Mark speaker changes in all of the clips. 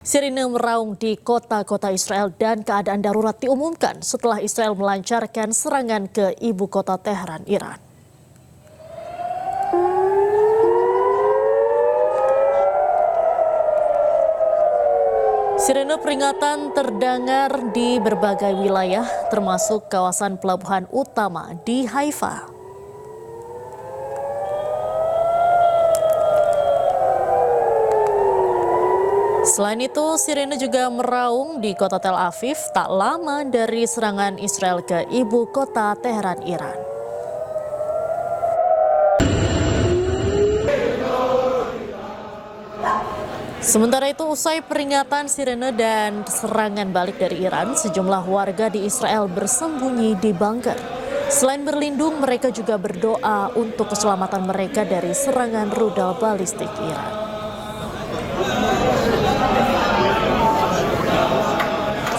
Speaker 1: Sirine meraung di kota-kota Israel dan keadaan darurat diumumkan setelah Israel melancarkan serangan ke ibu kota Teheran, Iran. Sirine peringatan terdengar di berbagai wilayah, termasuk kawasan pelabuhan utama di Haifa. Selain itu, sirine juga meraung di kota Tel Aviv tak lama dari serangan Israel ke ibu kota Teheran, Iran. Sementara itu, usai peringatan sirine dan serangan balik dari Iran, sejumlah warga di Israel bersembunyi di bunker. Selain berlindung, mereka juga berdoa untuk keselamatan mereka dari serangan rudal balistik Iran.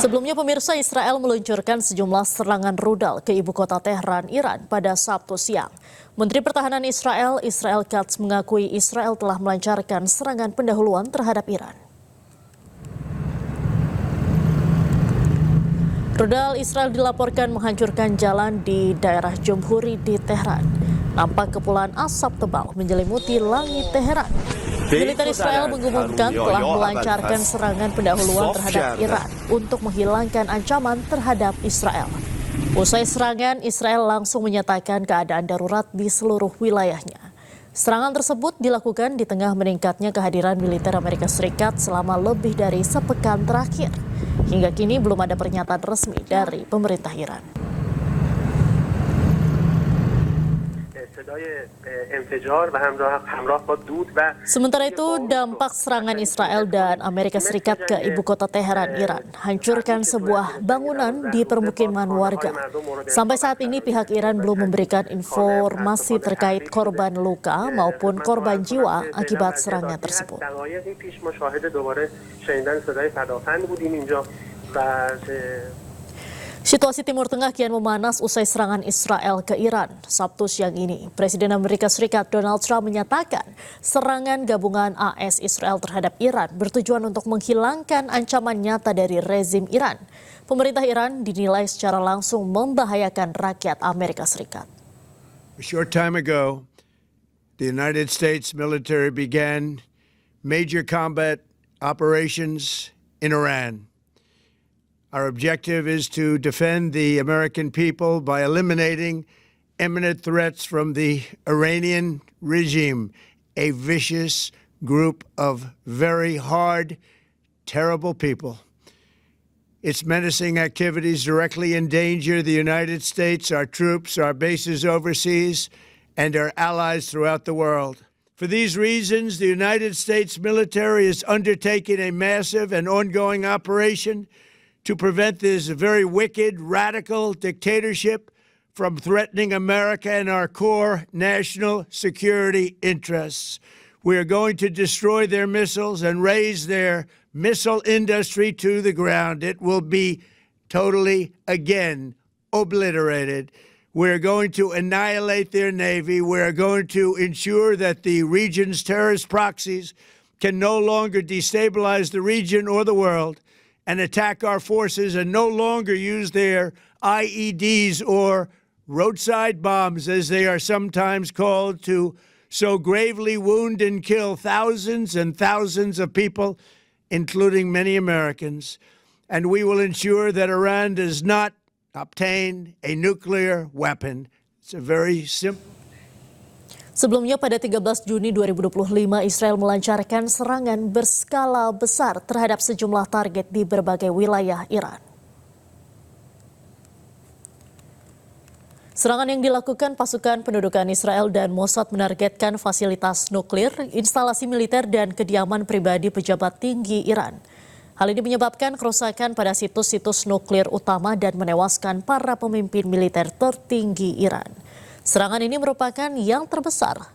Speaker 1: Sebelumnya, pemirsa, Israel meluncurkan sejumlah serangan rudal ke ibu kota Teheran, Iran pada Sabtu siang. Menteri Pertahanan Israel, Israel Katz, mengakui Israel telah melancarkan serangan pendahuluan terhadap Iran. Rudal Israel dilaporkan menghancurkan jalan di daerah Jumhuri di Teheran. Nampak kepulan asap tebal menyelimuti langit Teheran. Militer Israel mengumumkan telah melancarkan serangan pendahuluan terhadap Iran untuk menghilangkan ancaman terhadap Israel. Usai serangan, Israel langsung menyatakan keadaan darurat di seluruh wilayahnya. Serangan tersebut dilakukan di tengah meningkatnya kehadiran militer Amerika Serikat selama lebih dari sepekan terakhir. Hingga kini belum ada pernyataan resmi dari pemerintah Iran. Sementara itu, dampak serangan Israel dan Amerika Serikat ke ibu kota Teheran, Iran, hancurkan sebuah bangunan di permukiman warga. Sampai saat ini pihak Iran belum memberikan informasi terkait korban luka maupun korban jiwa akibat serangan tersebut. Situasi Timur Tengah kian memanas usai serangan Israel ke Iran. Sabtu siang ini, Presiden Amerika Serikat Donald Trump menyatakan serangan gabungan AS Israel terhadap Iran bertujuan untuk menghilangkan ancaman nyata dari rezim Iran. Pemerintah Iran dinilai secara langsung membahayakan rakyat Amerika Serikat.
Speaker 2: A short time ago, the United States military began major combat operations in Iran. Our objective is to defend the American people by eliminating imminent threats from the Iranian regime, a vicious group of very hard, terrible people. Its menacing activities directly endanger the United States, our troops, our bases overseas, and our allies throughout the world. For these reasons, the United States military is undertaking a massive and ongoing operation to prevent this very wicked, radical dictatorship from threatening America and our core national security interests. We are going to destroy their missiles and raise their missile industry to the ground. It will be totally, again, obliterated. We're going to annihilate their Navy. We're going to ensure that the region's terrorist proxies can no longer destabilize the region or the world and attack our forces and no longer use their IEDs or roadside bombs, as they are sometimes called, to so gravely wound and kill thousands and thousands of people, including many Americans. And we will ensure that Iran does not obtain a nuclear weapon. It's a very simple.
Speaker 1: Sebelumnya pada 13 Juni 2025, Israel melancarkan serangan berskala besar terhadap sejumlah target di berbagai wilayah Iran. Serangan yang dilakukan pasukan pendudukan Israel dan Mossad menargetkan fasilitas nuklir, instalasi militer, dan kediaman pribadi pejabat tinggi Iran. Hal ini menyebabkan kerusakan pada situs-situs nuklir utama dan menewaskan para pemimpin militer tertinggi Iran. Serangan ini merupakan yang terbesar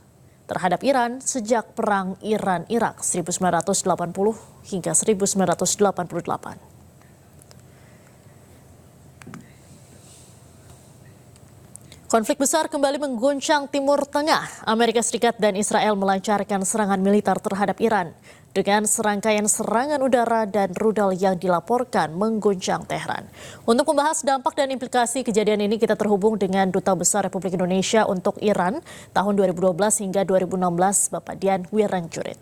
Speaker 1: terhadap Iran sejak Perang Iran-Irak 1980 hingga 1988. Konflik besar kembali mengguncang Timur Tengah. Amerika Serikat dan Israel melancarkan serangan militer terhadap Iran. dengan serangkaian serangan udara dan rudal yang dilaporkan mengguncang Tehran. Untuk membahas dampak dan implikasi kejadian ini, kita terhubung dengan Duta Besar Republik Indonesia untuk Iran tahun 2012 hingga 2016, Bapak Dian Wiranjurit.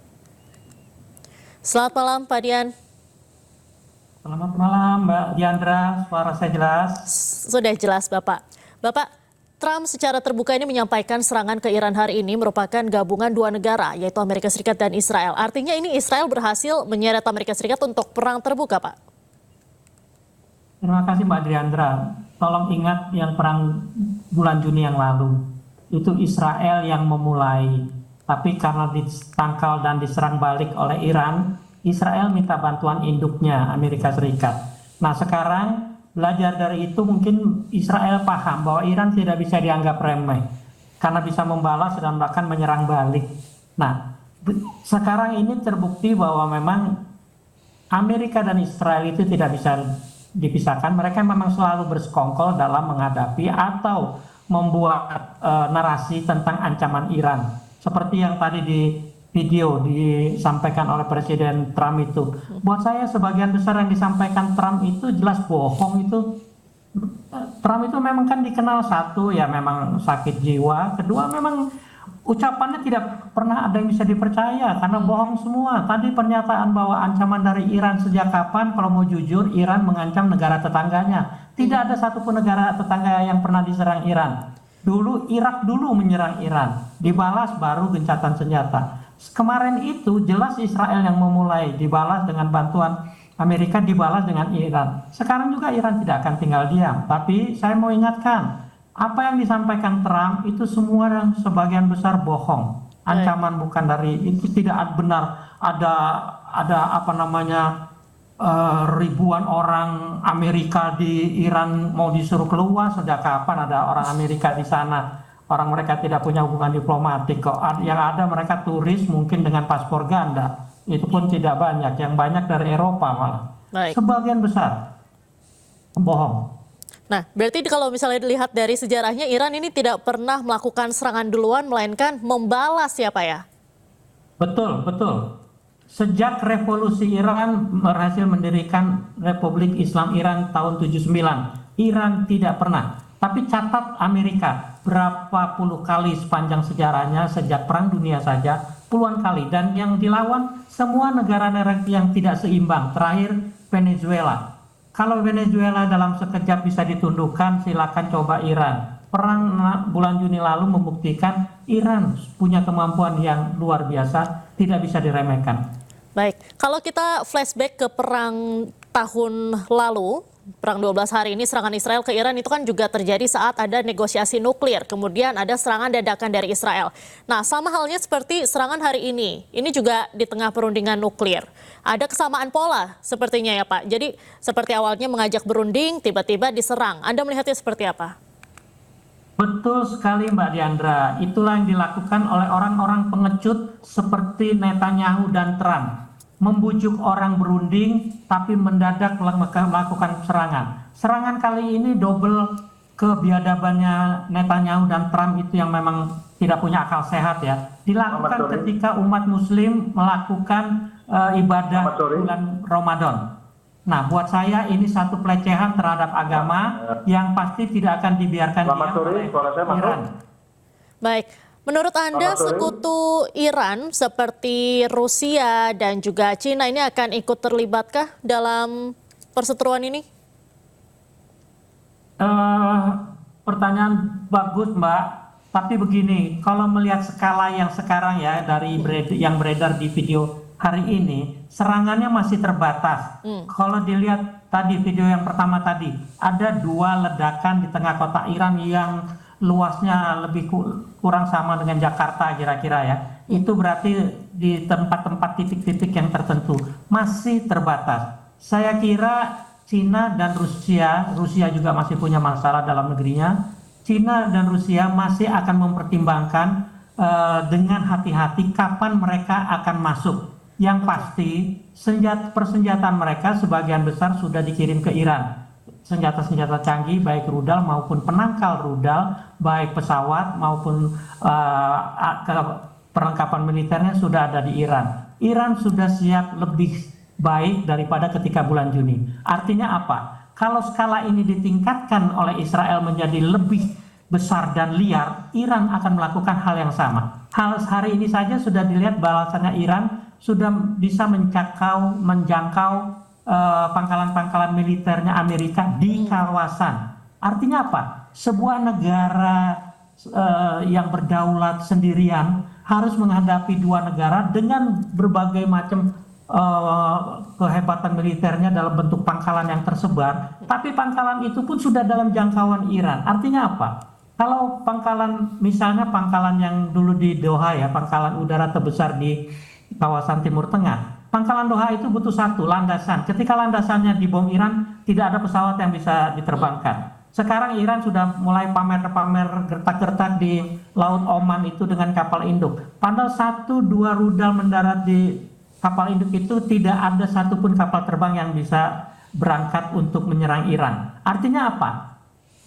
Speaker 1: Selamat malam, Pak Dian.
Speaker 3: Selamat malam, Mbak Diandra. Suara saya jelas?
Speaker 1: Sudah jelas, Bapak. Bapak, Trump secara terbuka ini menyampaikan serangan ke Iran hari ini merupakan gabungan dua negara, yaitu Amerika Serikat dan Israel. Artinya ini Israel berhasil menyeret Amerika Serikat untuk perang terbuka, Pak.
Speaker 3: Terima kasih, Mbak Diandra. Tolong ingat yang perang bulan Juni yang lalu. Itu Israel yang memulai. Tapi karena ditangkal dan diserang balik oleh Iran, Israel minta bantuan induknya, Amerika Serikat. Nah, sekarang belajar dari itu mungkin Israel paham bahwa Iran tidak bisa dianggap remeh karena bisa membalas dan bahkan menyerang balik. Nah, sekarang ini terbukti bahwa memang Amerika dan Israel itu tidak bisa dipisahkan. Mereka memang selalu bersekongkol dalam menghadapi atau membuat narasi tentang ancaman Iran. Seperti yang tadi di video disampaikan oleh Presiden Trump itu. Buat saya sebagian besar yang disampaikan Trump itu jelas bohong itu. Trump itu memang kan dikenal satu ya memang sakit jiwa, kedua memang ucapannya tidak pernah ada yang bisa dipercaya karena bohong semua. Tadi pernyataan bahwa ancaman dari Iran sejak kapan, kalau mau jujur Iran mengancam negara tetangganya. Tidak ada satupun negara tetangga yang pernah diserang Iran. Dulu Irak dulu menyerang Iran, dibalas baru gencatan senjata. Kemarin itu jelas Israel yang memulai, dibalas dengan bantuan Amerika, dibalas dengan Iran. Sekarang juga Iran tidak akan tinggal diam. Tapi saya mau ingatkan, apa yang disampaikan Trump itu semua yang sebagian besar bohong. Ancaman bukan dari itu, tidak benar. Ada apa namanya ribuan orang Amerika di Iran mau disuruh keluar. Sejak kapan ada orang Amerika di sana? Orang mereka tidak punya hubungan diplomatik kok. Yang ada mereka turis mungkin dengan paspor ganda. Itu pun tidak banyak. Yang banyak dari Eropa malah.
Speaker 1: Baik.
Speaker 3: Sebagian besar bohong.
Speaker 1: Nah, berarti kalau misalnya dilihat dari sejarahnya, Iran ini tidak pernah melakukan serangan duluan, melainkan membalas ya, Pak ya?
Speaker 3: Betul, betul. Sejak revolusi Iran berhasil mendirikan Republik Islam Iran tahun 79, Iran tidak pernah. Tapi catat Amerika, berapa puluh kali sepanjang sejarahnya sejak Perang Dunia saja, puluhan kali. Dan yang dilawan semua negara-negara yang tidak seimbang. Terakhir Venezuela. Kalau Venezuela dalam sekejap bisa ditundukkan, silakan coba Iran. Perang bulan Juni lalu membuktikan Iran punya kemampuan yang luar biasa, tidak bisa diremehkan.
Speaker 1: Baik, kalau kita flashback ke perang tahun lalu, perang 12 hari ini, serangan Israel ke Iran itu kan juga terjadi saat ada negosiasi nuklir. Kemudian ada serangan dadakan dari Israel. Nah, sama halnya seperti serangan hari ini juga di tengah perundingan nuklir. Ada kesamaan pola sepertinya ya Pak. Jadi seperti awalnya mengajak berunding, tiba-tiba diserang. Anda melihatnya seperti apa?
Speaker 3: Betul sekali Mbak Diandra. Itulah yang dilakukan oleh orang-orang pengecut seperti Netanyahu dan Trump. Membujuk orang berunding tapi mendadak melakukan serangan. Serangan kali ini double kebiadabannya Netanyahu dan Trump itu yang memang tidak punya akal sehat ya. Dilakukan ketika umat muslim melakukan ibadah bulan Ramadan. Nah, buat saya ini satu pelecehan terhadap agama yang pasti tidak akan dibiarkan oleh Iran.
Speaker 1: Baik. Menurut Anda, sekutu Iran seperti Rusia dan juga Cina ini akan ikut terlibatkah dalam perseteruan ini?
Speaker 3: Pertanyaan bagus, Mbak. Tapi begini, kalau melihat skala yang sekarang ya dari yang beredar di video hari ini, serangannya masih terbatas. Kalau dilihat tadi video yang pertama tadi, ada 2 ledakan di tengah kota Iran yang luasnya lebih kurang sama dengan Jakarta kira-kira ya. Itu berarti di tempat-tempat titik-titik yang tertentu masih terbatas. Saya kira Cina dan Rusia juga masih punya masalah dalam negerinya. Cina dan Rusia masih akan mempertimbangkan dengan hati-hati kapan mereka akan masuk. Yang pasti persenjataan mereka sebagian besar sudah dikirim ke Iran. Senjata-senjata canggih baik rudal maupun penangkal rudal, baik pesawat maupun perlengkapan militernya sudah ada di Iran. Iran sudah siap lebih baik daripada ketika bulan Juni. Artinya apa? Kalau skala ini ditingkatkan oleh Israel menjadi lebih besar dan liar, Iran akan melakukan hal yang sama. Hari ini saja sudah dilihat balasannya Iran sudah bisa menjangkau pangkalan-pangkalan militernya Amerika di kawasan. Artinya apa? Sebuah negara yang berdaulat sendirian harus menghadapi dua negara dengan berbagai macam kehebatan militernya dalam bentuk pangkalan yang tersebar, tapi pangkalan itu pun sudah dalam jangkauan Iran. Artinya apa? Kalau pangkalan, misalnya pangkalan yang dulu di Doha ya, pangkalan udara terbesar di kawasan Timur Tengah, pangkalan Doha itu butuh satu landasan. Ketika landasannya dibom Iran, tidak ada pesawat yang bisa diterbangkan. Sekarang Iran sudah mulai pamer-pamer gertak-gertak di Laut Oman itu dengan kapal induk. Padahal 1-2 rudal mendarat di kapal induk itu tidak ada satupun kapal terbang yang bisa berangkat untuk menyerang Iran. Artinya apa?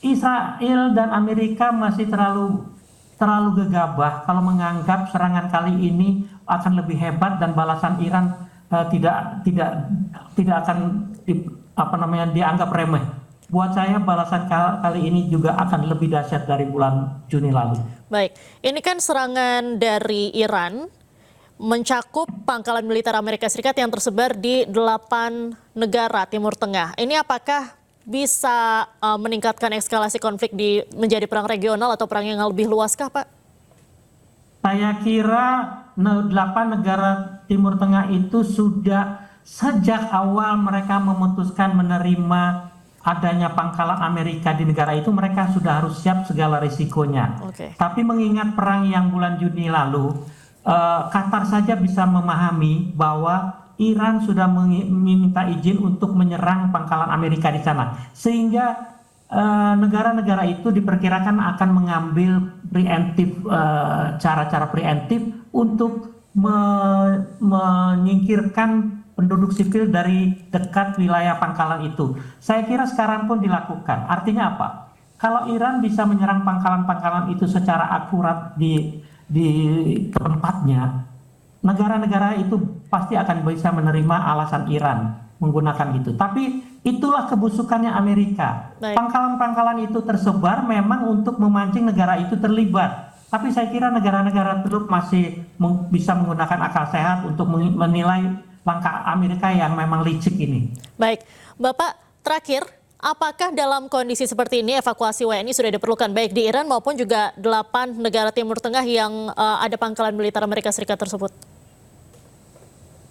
Speaker 3: Israel dan Amerika masih terlalu gegabah kalau menganggap serangan kali ini akan lebih hebat dan balasan Iran tidak akan dianggap remeh. Buat saya balasan kali ini juga akan lebih dahsyat dari bulan Juni lalu.
Speaker 1: Baik, ini kan serangan dari Iran mencakup pangkalan militer Amerika Serikat yang tersebar di 8 negara Timur Tengah. Ini apakah bisa meningkatkan eskalasi konflik menjadi perang regional atau perang yang lebih luaskah, Pak?
Speaker 3: Saya kira 8 negara Timur Tengah itu sudah sejak awal mereka memutuskan menerima adanya pangkalan Amerika di negara itu, mereka sudah harus siap segala risikonya. Tapi mengingat perang yang bulan Juni lalu, Qatar saja bisa memahami bahwa Iran sudah meminta izin untuk menyerang pangkalan Amerika di sana, sehingga negara-negara itu diperkirakan akan mengambil cara-cara preemptif untuk menyingkirkan penduduk sipil dari dekat wilayah pangkalan itu. Saya kira sekarang pun dilakukan. Artinya apa? Kalau Iran bisa menyerang pangkalan-pangkalan itu secara akurat di tempatnya, negara-negara itu pasti akan bisa menerima alasan Iran menggunakan itu. Tapi itulah kebusukannya Amerika. Pangkalan-pangkalan itu tersebar memang untuk memancing negara itu terlibat. Tapi saya kira negara-negara tersebut masih bisa menggunakan akal sehat untuk menilai langkah Amerika yang memang licik ini.
Speaker 1: Baik, Bapak, terakhir, apakah dalam kondisi seperti ini evakuasi WNI sudah diperlukan baik di Iran maupun juga 8 negara Timur Tengah yang ada pangkalan militer Amerika Serikat tersebut?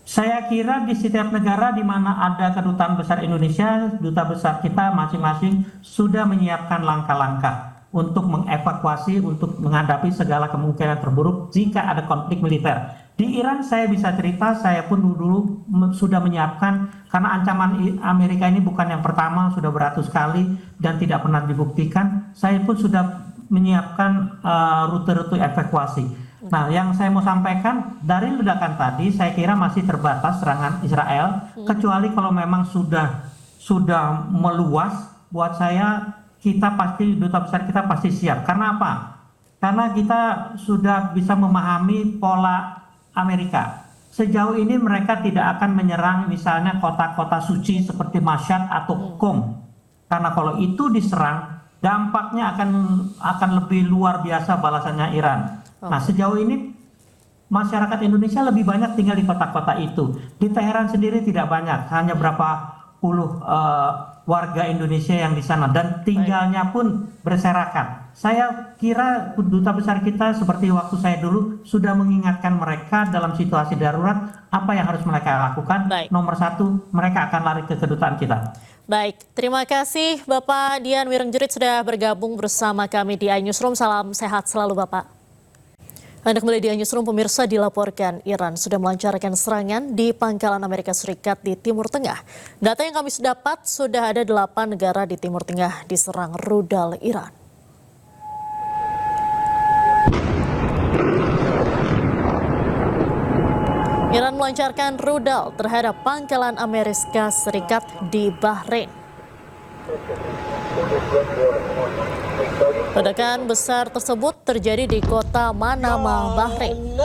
Speaker 3: Saya kira di setiap negara di mana ada kedutaan besar Indonesia, duta besar kita masing-masing sudah menyiapkan langkah-langkah untuk mengevakuasi, untuk menghadapi segala kemungkinan terburuk jika ada konflik militer. Di Iran saya bisa cerita, saya pun dulu sudah menyiapkan, karena ancaman Amerika ini bukan yang pertama, sudah beratus kali dan tidak pernah dibuktikan. Saya pun sudah menyiapkan rute-rute evakuasi. Nah, yang saya mau sampaikan dari ledakan tadi, saya kira masih terbatas serangan Israel, kecuali kalau memang sudah meluas. Buat saya, duta besar kita pasti siap. Karena apa? Karena kita sudah bisa memahami pola Amerika. Sejauh ini mereka tidak akan menyerang misalnya kota-kota suci seperti Mashhad atau Qom. Karena kalau itu diserang, dampaknya akan lebih luar biasa balasannya Iran. Nah, sejauh ini masyarakat Indonesia lebih banyak tinggal di kota-kota itu. Di Teheran sendiri tidak banyak, hanya berapa puluh warga Indonesia yang di sana dan tinggalnya pun berserakan. Saya kira duta besar kita seperti waktu saya dulu sudah mengingatkan mereka dalam situasi darurat apa yang harus mereka lakukan. Nomor 1, mereka akan lari ke kedutaan kita.
Speaker 1: Baik, terima kasih Bapak Dian Wirengjurit sudah bergabung bersama kami di iNewsroom. Salam sehat selalu Bapak. Anda kembali di iNewsroom, pemirsa. Dilaporkan Iran sudah melancarkan serangan di pangkalan Amerika Serikat di Timur Tengah. Data yang kami dapat, sudah ada 8 negara di Timur Tengah diserang rudal Iran. Iran melancarkan rudal terhadap pangkalan Amerika Serikat di Bahrain. Ledakan besar tersebut terjadi di kota Manama, Bahrain.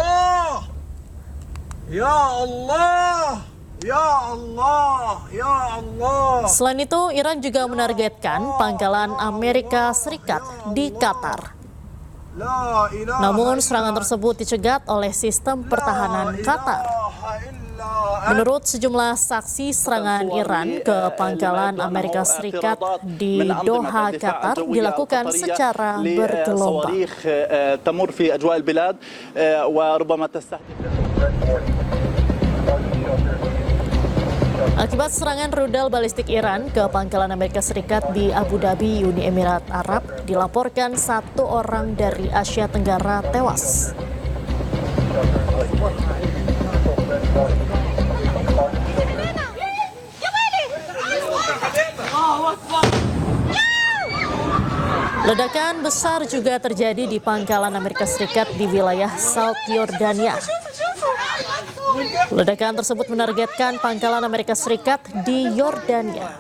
Speaker 4: Ya Allah, ya Allah, ya Allah.
Speaker 1: Selain itu, Iran juga menargetkan pangkalan Amerika Serikat di Qatar. Namun serangan tersebut dicegat oleh sistem pertahanan Qatar. Menurut sejumlah saksi, serangan Iran ke pangkalan Amerika Serikat di Doha, Qatar dilakukan secara bergelombang. Akibat serangan rudal balistik Iran ke pangkalan Amerika Serikat di Abu Dhabi, Uni Emirat Arab, dilaporkan 1 orang dari Asia Tenggara tewas. Ledakan besar juga terjadi di pangkalan Amerika Serikat di wilayah South Yordania. Ledakan tersebut menargetkan pangkalan Amerika Serikat di Yordania.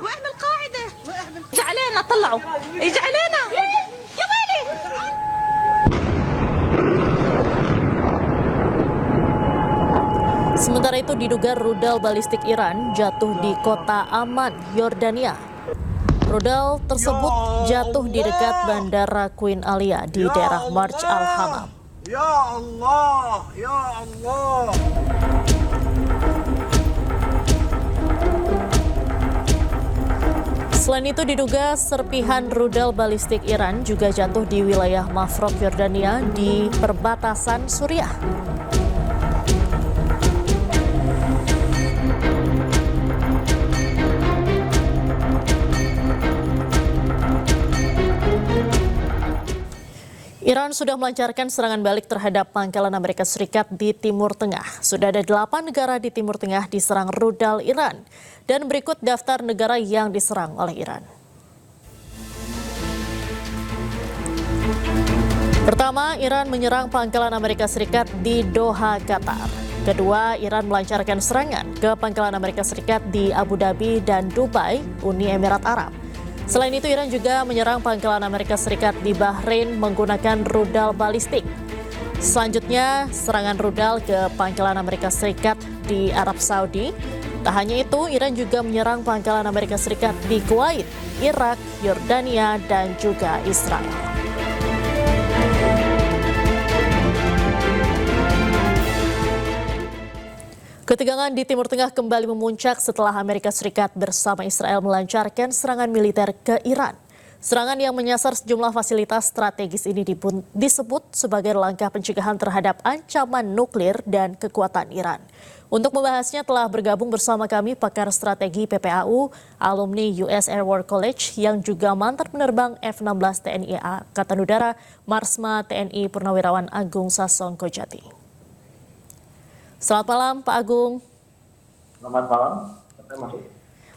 Speaker 1: Sementara itu diduga rudal balistik Iran jatuh di kota Amman, Yordania. Rudal tersebut jatuh di dekat Bandara Queen Alia di daerah Marj al-Hamam.
Speaker 4: Ya Allah, ya Allah.
Speaker 1: Selain itu diduga serpihan rudal balistik Iran juga jatuh di wilayah Mafraq Yordania di perbatasan Suriah. Iran sudah melancarkan serangan balik terhadap pangkalan Amerika Serikat di Timur Tengah. Sudah ada 8 negara di Timur Tengah diserang rudal Iran. Dan berikut daftar negara yang diserang oleh Iran. Pertama, Iran menyerang pangkalan Amerika Serikat di Doha, Qatar. Kedua, Iran melancarkan serangan ke pangkalan Amerika Serikat di Abu Dhabi dan Dubai, Uni Emirat Arab. Selain itu, Iran juga menyerang pangkalan Amerika Serikat di Bahrain menggunakan rudal balistik. Selanjutnya, serangan rudal ke pangkalan Amerika Serikat di Arab Saudi. Tak hanya itu, Iran juga menyerang pangkalan Amerika Serikat di Kuwait, Irak, Yordania, dan juga Israel. Ketegangan di Timur Tengah kembali memuncak setelah Amerika Serikat bersama Israel melancarkan serangan militer ke Iran. Serangan yang menyasar sejumlah fasilitas strategis ini disebut sebagai langkah pencegahan terhadap ancaman nuklir dan kekuatan Iran. Untuk membahasnya telah bergabung bersama kami pakar strategi PPAU, alumni US Air War College yang juga mantan penerbang F-16 TNI Angkatan Udara, Marsma TNI Purnawirawan Agung Sasongko-Jati. Selamat malam, Pak Agung.
Speaker 5: Selamat malam.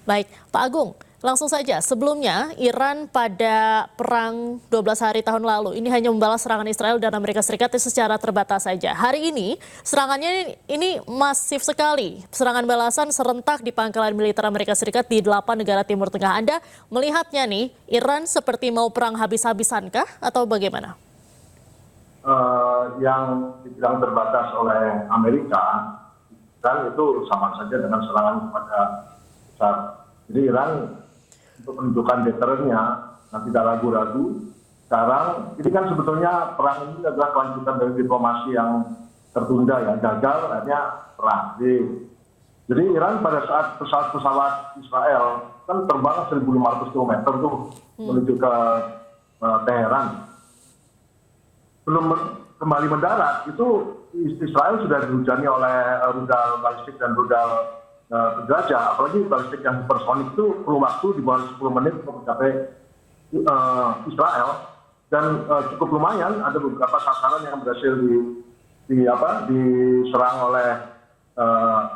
Speaker 1: Baik, Pak Agung, langsung saja. Sebelumnya, Iran pada perang 12 hari tahun lalu ini hanya membalas serangan Israel dan Amerika Serikat secara terbatas saja. Hari ini, serangannya ini masif sekali. Serangan balasan serentak di pangkalan militer Amerika Serikat di 8 negara Timur Tengah. Anda melihatnya nih, Iran seperti mau perang habis-habisankah atau bagaimana?
Speaker 5: Yang dibilang terbatas oleh Amerika dan itu sama saja dengan serangan kepada Israel. Jadi Iran untuk menunjukkan deterennya, tidak ragu-ragu. Sekarang ini kan sebetulnya perang ini adalah kelanjutan dari diplomasi yang tertunda, yang gagal, akhirnya perang. Jadi Iran pada saat pesawat Israel kan terbang 1.500 km tuh menuju ke Teheran. Belum kembali mendarat, itu Israel sudah dihujani oleh rudal balistik dan rudal penjelajah, apalagi balistik yang supersonik itu perlu waktu di bawah 10 menit untuk mencapai Israel, dan cukup lumayan ada beberapa sasaran yang berhasil diserang oleh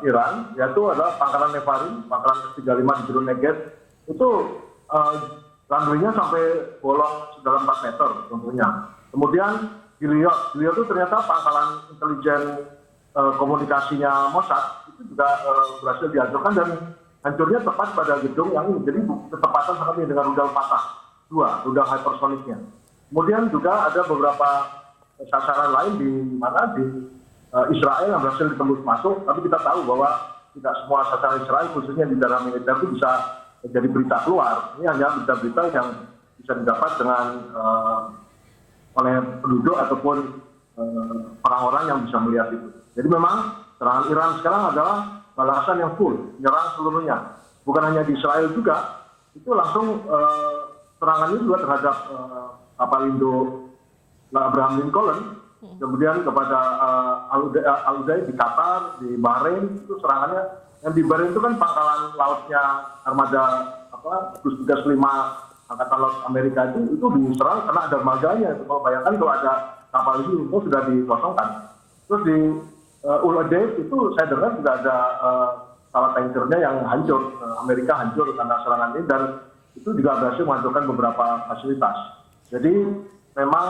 Speaker 5: Iran, yaitu adalah pangkalan Nevarim, pangkalan F-35 di Gunung Negev, itu runway-nya sampai bolong sedalam 4 meter tentunya. Kemudian Gilead itu ternyata pangkalan intelijen komunikasinya Mossad itu juga berhasil dihancurkan, dan hancurnya tepat pada gedung yang ini. Jadi ketepatan sangat ini dengan rudal patah, 2 rudal hypersoniknya. Kemudian juga ada beberapa sasaran lain di mana di Israel yang berhasil ditembus masuk, tapi kita tahu bahwa tidak semua sasaran Israel, khususnya di daerah militer itu bisa jadi berita keluar. Ini hanya berita-berita yang bisa didapat dengan oleh penduduk ataupun orang-orang yang bisa melihat itu. Jadi memang serangan Iran sekarang adalah balasan yang full, menyerang seluruhnya. Bukan hanya di Israel juga, itu langsung serangan ini juga terhadap kapal Indo Abraham Lincoln, kemudian kepada Al-Udaid di Qatar, di Bahrain, itu serangannya. Yang di Bahrain itu kan pangkalan lautnya armada Gugus 35 Angkatan Laut Amerika itu diserang karena ada dermaganya. Kalau bayangkan kalau ada kapal itu sudah dikosongkan. Terus di Al-Udaid itu saya dengar juga ada salah tankernya yang hancur, Amerika hancur karena serangan ini, dan itu juga berhasil menghancurkan beberapa fasilitas. Jadi memang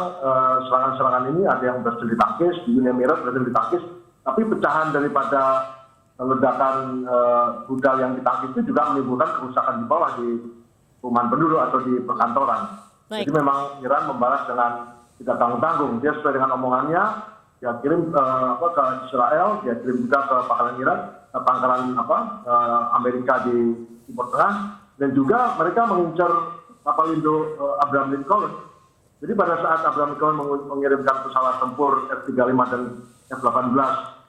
Speaker 5: serangan-serangan ini ada yang berhasil ditangkis, di Uni Emirat berhasil ditangkis, tapi pecahan daripada ledakan rudal yang ditangkis itu juga menimbulkan kerusakan di bawah di perumahan penduduk atau di perkantoran. Jadi memang Iran membalas dengan tidak tanggung-tanggung. Dia sesuai dengan omongannya, dia kirim ke Israel, dia kirim juga ke pangkalan Amerika di Timur Tengah, dan juga mereka mengincar kapal Indo Abraham Lincoln. Jadi pada saat Abraham Lincoln mengirimkan pesawat tempur F-35 dan F-18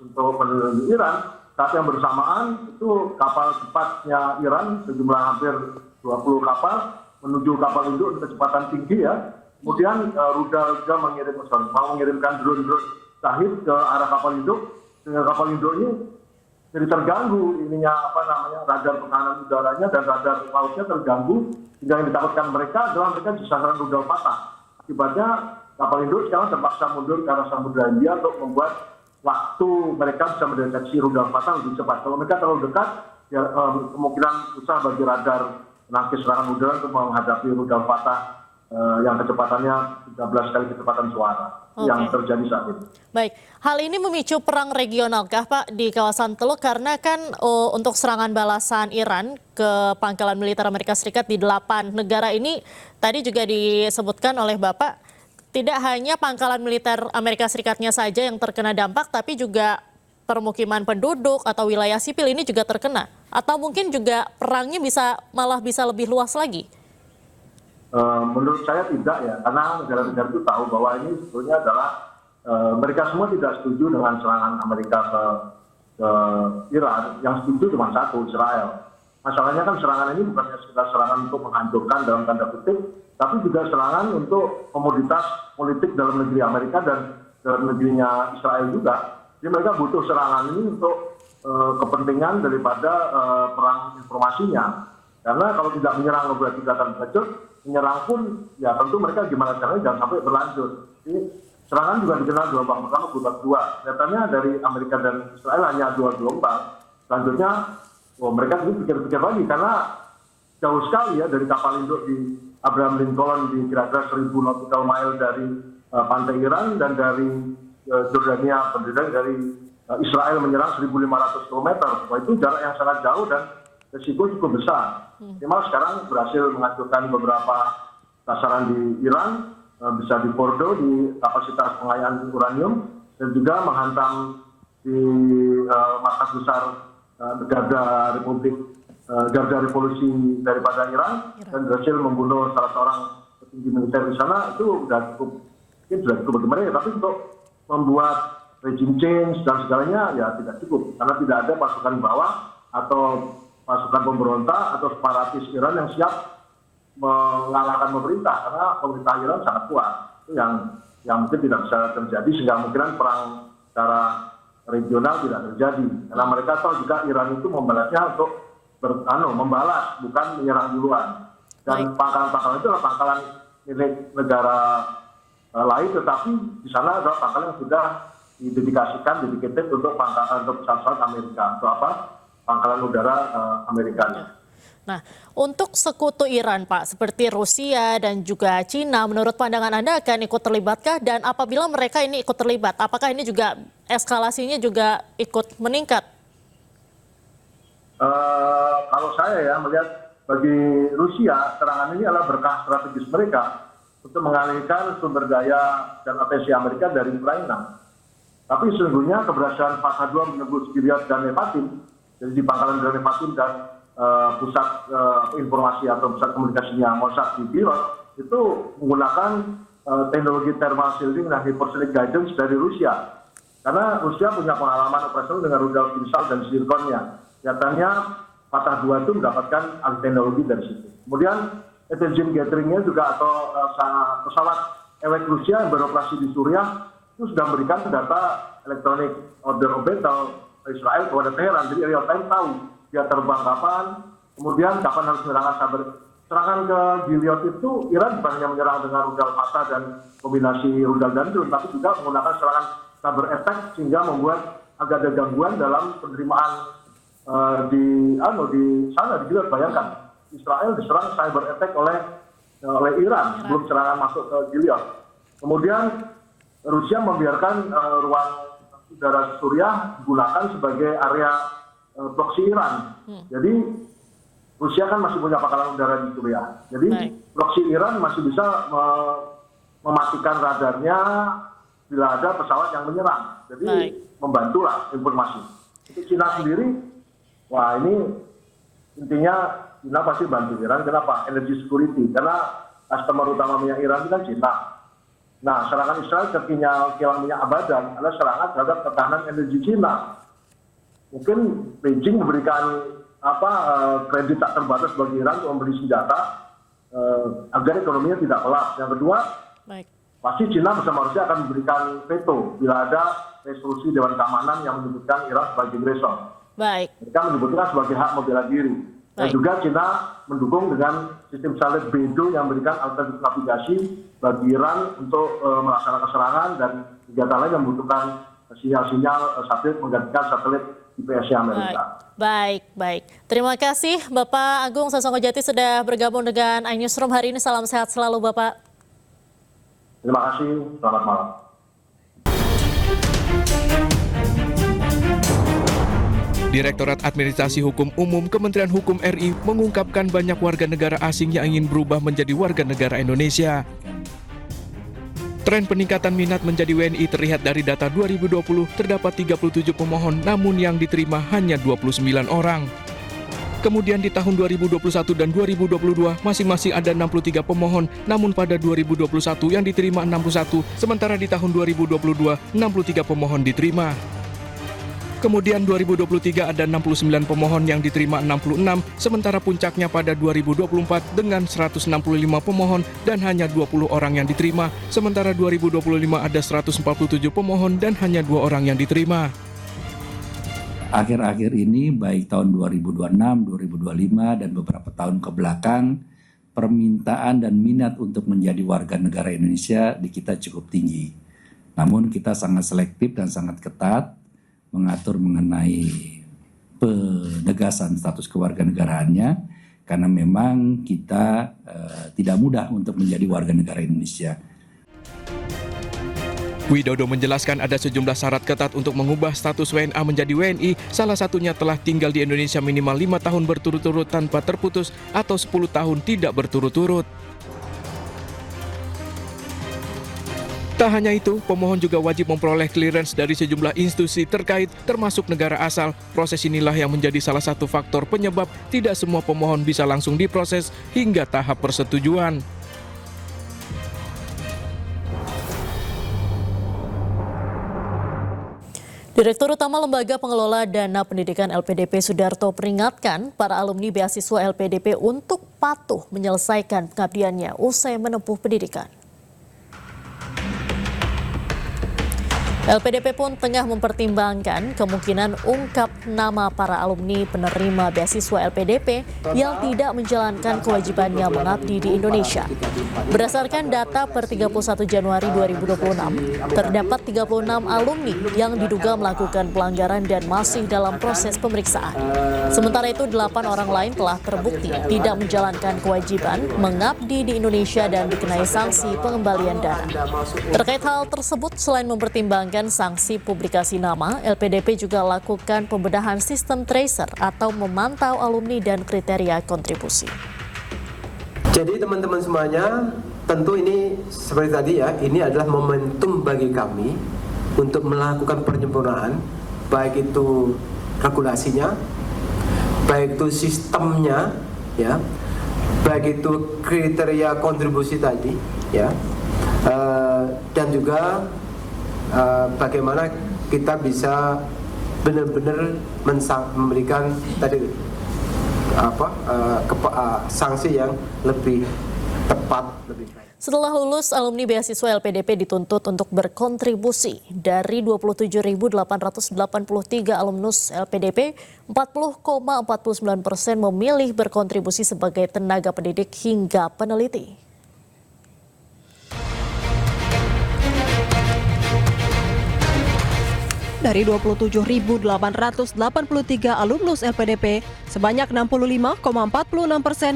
Speaker 5: untuk menuju Iran, saat yang bersamaan itu kapal cepatnya Iran sejumlah hampir 20 kapal menuju kapal induk dengan kecepatan tinggi ya. Kemudian rudal juga mengirimkan drone-drone Shahid ke arah kapal induk, sehingga kapal induk ini jadi terganggu radar penganan udaranya dan radar lautnya terganggu, sehingga yang ditakutkan mereka adalah mereka disasaran rudal patah. Akibatnya kapal induk sekarang terpaksa mundur ke arah Samudra Hindia untuk membuat waktu mereka bisa mendeteksi rudal patah lebih cepat. Kalau mereka terlalu dekat, ya, kemungkinan susah bagi radar menangkis serangan udara untuk menghadapi rudal patah yang kecepatannya 13 kali kecepatan suara yang terjadi saat ini.
Speaker 1: Baik, hal ini memicu perang regional kah Pak di kawasan Teluk, karena kan untuk serangan balasan Iran ke pangkalan militer Amerika Serikat di 8 negara ini tadi juga disebutkan oleh Bapak, tidak hanya pangkalan militer Amerika Serikatnya saja yang terkena dampak, tapi juga permukiman penduduk atau wilayah sipil ini juga terkena. Atau mungkin juga perangnya malah bisa lebih luas lagi?
Speaker 5: Menurut saya tidak ya, karena negara-negara itu tahu bahwa ini sebetulnya adalah mereka semua tidak setuju dengan serangan Amerika ke Iran. Yang setuju cuma satu, Israel. Masalahnya kan serangan ini bukan sekedar serangan untuk menghancurkan dalam tanda kutip, tapi juga serangan untuk komoditas politik dalam negeri Amerika dan dalam negerinya Israel juga. Jadi mereka butuh serangan ini untuk kepentingan daripada perang informasinya. Karena kalau tidak menyerang berarti akan berlanjut, menyerang pun ya tentu mereka gimana caranya jangan sampai berlanjut. Jadi serangan juga dikenal gelombang pertama, gelombang kedua. Nyatanya dari Amerika dan Israel hanya 2 gelombang. Selanjutnya mereka pikir-pikir lagi karena jauh sekali ya dari kapal induk di Abraham Lincoln di kira-kira 1000 nautical mile dari pantai Iran, dan dari Jordania dari Israel menyerang 1.500 km. Wah, itu jarak yang sangat jauh dan risiko cukup besar. Memang sekarang berhasil menghancurkan beberapa sasaran di Iran, bisa di Fordo di kapasitas pengayaan uranium, dan juga menghantam di markas besar Garda Revolusi daripada Iran, dan berhasil membunuh salah seorang petinggi militer di sana. Itu sudah cukup bagi mereka, tapi untuk membuat regime change dan segalanya ya tidak cukup, karena tidak ada pasukan bawah atau pasukan pemberontak atau separatis Iran yang siap mengalahkan pemerintah, karena pemerintah Iran sangat kuat. Itu yang mungkin tidak bisa terjadi, sehingga kemungkinan perang secara regional tidak terjadi. Karena mereka tahu juga Iran itu membalasnya untuk membalas, bukan menyerang duluan. Dan pangkalan-pangkalan itu adalah pangkalan milik negara lain, tetapi di sana adalah pangkalan yang sudah didedikasikan, dedicated untuk pesawat Amerika, untuk pangkalan udara Amerika.
Speaker 1: Nah, untuk sekutu Iran, Pak, seperti Rusia dan juga Cina, menurut pandangan Anda akan ikut terlibatkah? Dan apabila mereka ini ikut terlibat, apakah ini juga eskalasinya juga ikut meningkat?
Speaker 5: Kalau saya ya melihat bagi Rusia, serangan ini adalah berkah strategis mereka untuk mengalihkan sumber daya dan atensi Amerika dari Ukraina. Tapi sesungguhnya keberhasilan Fatah 2 menembus Gilead dan Nevatim, jadi di pangkalan Gilead Nevatim dan pusat informasi atau pusat komunikasinya Mossad di Beirut itu menggunakan teknologi thermal shielding dan hypersonic guidance dari Rusia. Karena Rusia punya pengalaman operasional dengan rudal Kinzhal dan zirkonnya. Nyatanya Fatah 2 itu mendapatkan teknologi dari situ. Kemudian intelligence gatheringnya juga atau pesawat ewek Rusia yang beroperasi di Suriah itu sudah memberikan data elektronik order of battle Israel kepada Teheran. Jadi real time tahu dia terbang kapan, kemudian kapan harus serangan ke Gilead itu Iran bukan hanya menyerang dengan rudal Fatah dan kombinasi rudal dan drone, tapi juga menggunakan serangan cyber attack sehingga membuat agak ada gangguan dalam penerimaan di sana di Gilead. Bayangkan Israel diserang cyber attack oleh Iran sebelum serangan masuk ke Gilead. Kemudian Rusia membiarkan ruang udara Suriah digunakan sebagai area proksi Iran. Jadi Rusia kan masih punya pangkalan udara di Suriah. Jadi proksi Iran masih bisa mematikan radarnya bila ada pesawat yang menyerang. Jadi membantulah informasi. Untuk Cina sendiri, wah ini intinya Cina pasti bantu Iran. Kenapa? Energy security. Karena customer utama minyak Iran itu kan Cina. Nah, serangan Israel ke kilang minyak Abadan adalah serangan terhadap ketahanan energi Cina. Mungkin Beijing memberikan kredit tak terbatas bagi Iran untuk membeli senjata agar ekonominya tidak kolap. Yang kedua, pasti Cina bersama Rusia akan memberikan veto bila ada resolusi Dewan Keamanan yang menyebutkan Iran sebagai agresor. Mereka menyebutkan sebagai hak membela diri. Dan juga Cina mendukung dengan sistem satelit Beidou yang memberikan alternatif navigasi bagi Iran untuk melaksanakan serangan dan kegiatan lain yang membutuhkan sinyal-sinyal satelit menggantikan satelit GPS Amerika.
Speaker 1: Baik. Terima kasih Bapak Agung Sasongko-Jati sudah bergabung dengan iNewsroom hari ini. Salam sehat selalu Bapak.
Speaker 5: Terima kasih, selamat malam.
Speaker 6: Direktorat Administrasi Hukum Umum Kementerian Hukum RI mengungkapkan banyak warga negara asing yang ingin berubah menjadi warga negara Indonesia. Tren peningkatan minat menjadi WNI terlihat dari data 2020 terdapat 37 pemohon namun yang diterima hanya 29 orang. Kemudian di tahun 2021 dan 2022 masing-masing ada 63 pemohon namun pada 2021 yang diterima 61 sementara di tahun 2022 63 pemohon diterima. Kemudian 2023 ada 69 pemohon yang diterima 66, sementara puncaknya pada 2024 dengan 165 pemohon dan hanya 20 orang yang diterima, sementara 2025 ada 147 pemohon dan hanya 2 orang yang diterima.
Speaker 7: Akhir-akhir ini baik tahun 2026, 2025 dan beberapa tahun ke belakang, permintaan dan minat untuk menjadi warga negara Indonesia di kita cukup tinggi. Namun kita sangat selektif dan sangat ketat mengatur mengenai penegasan status kewarganegaraannya karena memang kita tidak mudah untuk menjadi warga negara Indonesia.
Speaker 6: Widodo menjelaskan ada sejumlah syarat ketat untuk mengubah status WNA menjadi WNI, salah satunya telah tinggal di Indonesia minimal 5 tahun berturut-turut tanpa terputus atau 10 tahun tidak berturut-turut. Tak hanya itu, pemohon juga wajib memperoleh clearance dari sejumlah institusi terkait termasuk negara asal. Proses inilah yang menjadi salah satu faktor penyebab tidak semua pemohon bisa langsung diproses hingga tahap persetujuan.
Speaker 1: Direktur Utama Lembaga Pengelola Dana Pendidikan LPDP Sudarto peringatkan para alumni beasiswa LPDP untuk patuh menyelesaikan pengabdiannya usai menempuh pendidikan. LPDP pun tengah mempertimbangkan kemungkinan ungkap nama para alumni penerima beasiswa LPDP yang tidak menjalankan kewajibannya mengabdi di Indonesia. Berdasarkan data per 31 Januari 2026, terdapat 36 alumni yang diduga melakukan pelanggaran dan masih dalam proses pemeriksaan. Sementara itu, 8 orang lain telah terbukti tidak menjalankan kewajiban mengabdi di Indonesia dan dikenai sanksi pengembalian dana. Terkait hal tersebut, selain mempertimbangkan sanksi publikasi nama, LPDP juga lakukan pembedahan sistem tracer atau memantau alumni dan kriteria kontribusi.
Speaker 8: Jadi teman-teman semuanya, tentu ini seperti tadi ya, ini adalah momentum bagi kami untuk melakukan penyempurnaan, baik itu regulasinya, baik itu sistemnya, ya, baik itu kriteria kontribusi tadi, ya, dan juga bagaimana kita bisa benar-benar memberikan tadi sanksi yang lebih tepat, lebih baik.
Speaker 1: Setelah lulus, alumni beasiswa LPDP dituntut untuk berkontribusi. Dari 27.883 alumnus LPDP, 40,49% memilih berkontribusi sebagai tenaga pendidik hingga peneliti.
Speaker 9: Dari 27.883 alumnus LPDP, sebanyak 65,46%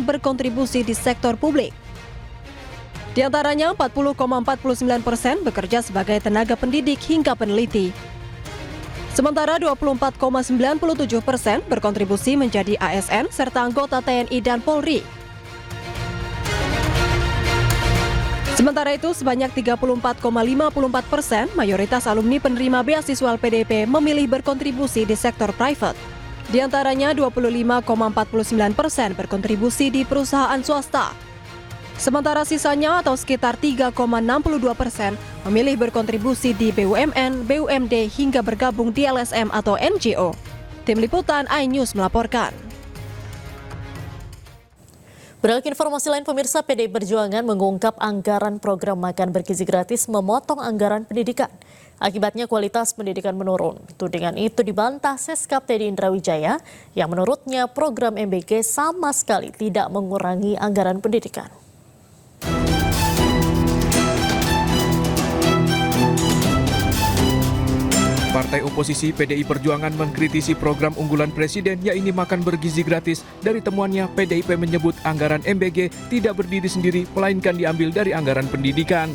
Speaker 9: berkontribusi di sektor publik. Di antaranya 40,49% bekerja sebagai tenaga pendidik hingga peneliti. Sementara 24,97% berkontribusi menjadi ASN serta anggota TNI dan Polri. Sementara itu, sebanyak 34,54% mayoritas alumni penerima beasiswa LPDP memilih berkontribusi di sektor private. Di antaranya 25,49% berkontribusi di perusahaan swasta. Sementara sisanya atau sekitar 3,62% memilih berkontribusi di BUMN, BUMD hingga bergabung di LSM atau NGO. Tim Liputan iNews melaporkan.
Speaker 1: Beralih informasi lain, pemirsa, PDI Perjuangan mengungkap anggaran program makan bergizi gratis memotong anggaran pendidikan. Akibatnya kualitas pendidikan menurun. Tudingan itu dibantah Seskap Teddy Indrawijaya yang menurutnya program MBG sama sekali tidak mengurangi anggaran pendidikan.
Speaker 6: Partai oposisi PDI Perjuangan mengkritisi program unggulan Presiden yaitu makan bergizi gratis. Dari temuannya, PDIP menyebut anggaran MBG tidak berdiri sendiri, melainkan diambil dari anggaran pendidikan.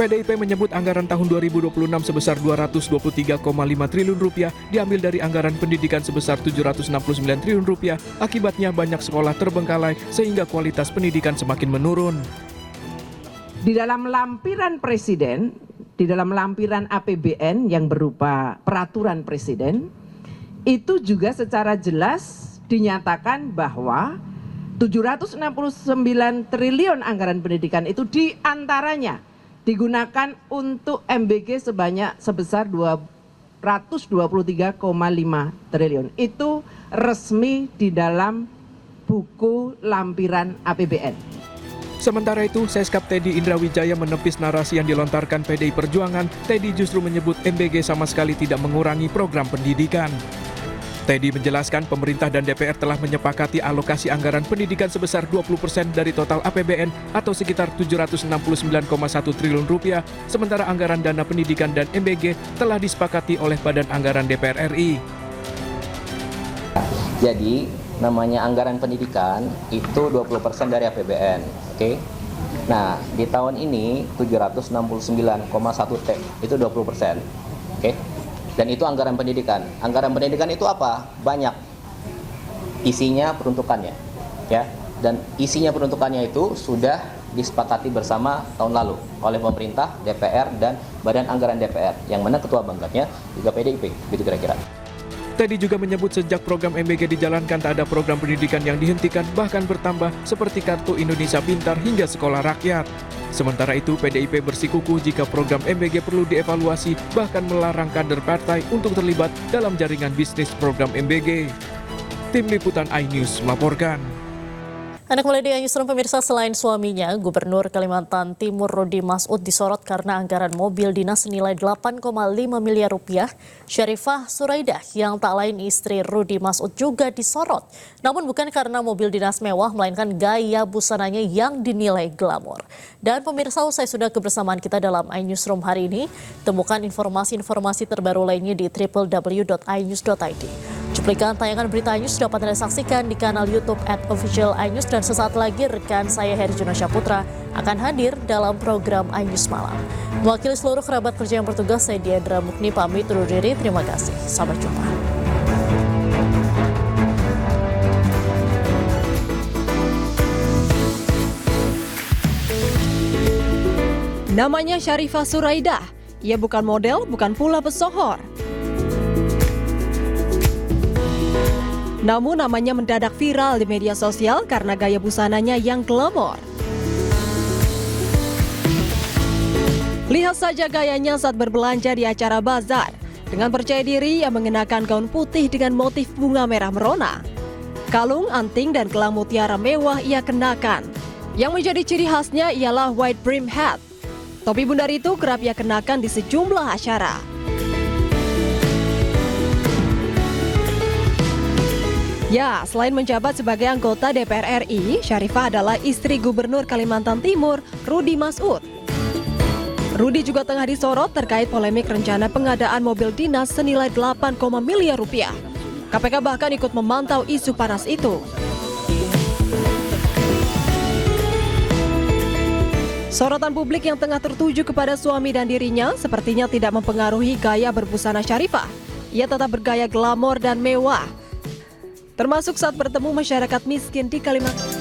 Speaker 6: PDIP menyebut anggaran tahun 2026 sebesar Rp223,5 triliun diambil dari anggaran pendidikan sebesar Rp769 triliun. Akibatnya banyak sekolah terbengkalai sehingga kualitas pendidikan semakin menurun.
Speaker 10: Di dalam lampiran Presiden, di dalam lampiran APBN yang berupa peraturan Presiden, itu juga secara jelas dinyatakan bahwa 769 triliun anggaran pendidikan itu diantaranya digunakan untuk MBG sebesar 223,5 triliun. Itu resmi di dalam buku lampiran APBN.
Speaker 6: Sementara itu, Seskap Teddy Indrawijaya menepis narasi yang dilontarkan PDI Perjuangan. Teddy justru menyebut MBG sama sekali tidak mengurangi program pendidikan. Teddy menjelaskan pemerintah dan DPR telah menyepakati alokasi anggaran pendidikan sebesar 20% dari total APBN atau sekitar Rp769,1 triliun. Sementara anggaran dana pendidikan dan MBG telah disepakati oleh Badan Anggaran DPR RI.
Speaker 11: Jadi, namanya anggaran pendidikan itu 20% dari APBN, oke? Nah, di tahun ini 769,1 T itu 20%, oke? Dan itu anggaran pendidikan. Anggaran pendidikan itu apa? Banyak. Isinya peruntukannya, ya. Dan isinya peruntukannya itu sudah disepakati bersama tahun lalu oleh pemerintah, DPR dan Badan Anggaran DPR, yang mana ketua bangkatnya juga PDIP, gitu kira-kira.
Speaker 6: Teddy juga menyebut sejak program MBG dijalankan tak ada program pendidikan yang dihentikan, bahkan bertambah seperti Kartu Indonesia Pintar hingga Sekolah Rakyat. Sementara itu, PDIP bersikukuh jika program MBG perlu dievaluasi, bahkan melarang kader partai untuk terlibat dalam jaringan bisnis program MBG. Tim Liputan iNews melaporkan.
Speaker 1: Anak kembali di iNewsroom, pemirsa. Selain suaminya, Gubernur Kalimantan Timur Rudy Masud disorot karena anggaran mobil dinas senilai Rp8,5 miliar. Syarifah Suraidah yang tak lain istri Rudy Masud juga disorot. Namun bukan karena mobil dinas mewah, melainkan gaya busananya yang dinilai glamor. Dan pemirsa, usai sudah kebersamaan kita dalam iNewsroom hari ini, temukan informasi-informasi terbaru lainnya di www.inews.id. Cuplikan tayangan berita iNews dapat Anda saksikan di kanal YouTube @official iNews, dan sesaat lagi rekan saya Herjuna Syaputra akan hadir dalam program iNews Malam. Mewakili seluruh kerabat kerja yang bertugas, saya Diandra Mukni pamit undur diri. Terima kasih. Sampai jumpa.
Speaker 9: Namanya Syarifah Suraidah. Ia bukan model, bukan pula pesohor. Namun namanya mendadak viral di media sosial karena gaya busananya yang glamor. Lihat saja gayanya saat berbelanja di acara bazar. Dengan percaya diri, ia mengenakan gaun putih dengan motif bunga merah merona. Kalung, anting, dan gelang mutiara mewah ia kenakan. Yang menjadi ciri khasnya ialah white brim hat. Topi bundar itu kerap ia kenakan di sejumlah acara. Ya, selain menjabat sebagai anggota DPR RI, Syarifah adalah istri Gubernur Kalimantan Timur, Rudi Masud. Rudi juga tengah disorot terkait polemik rencana pengadaan mobil dinas senilai 8 miliar rupiah. KPK bahkan ikut memantau isu panas itu. Sorotan publik yang tengah tertuju kepada suami dan dirinya sepertinya tidak mempengaruhi gaya berbusana Syarifah. Ia tetap bergaya glamor dan mewah, termasuk saat bertemu masyarakat miskin di Kalimantan.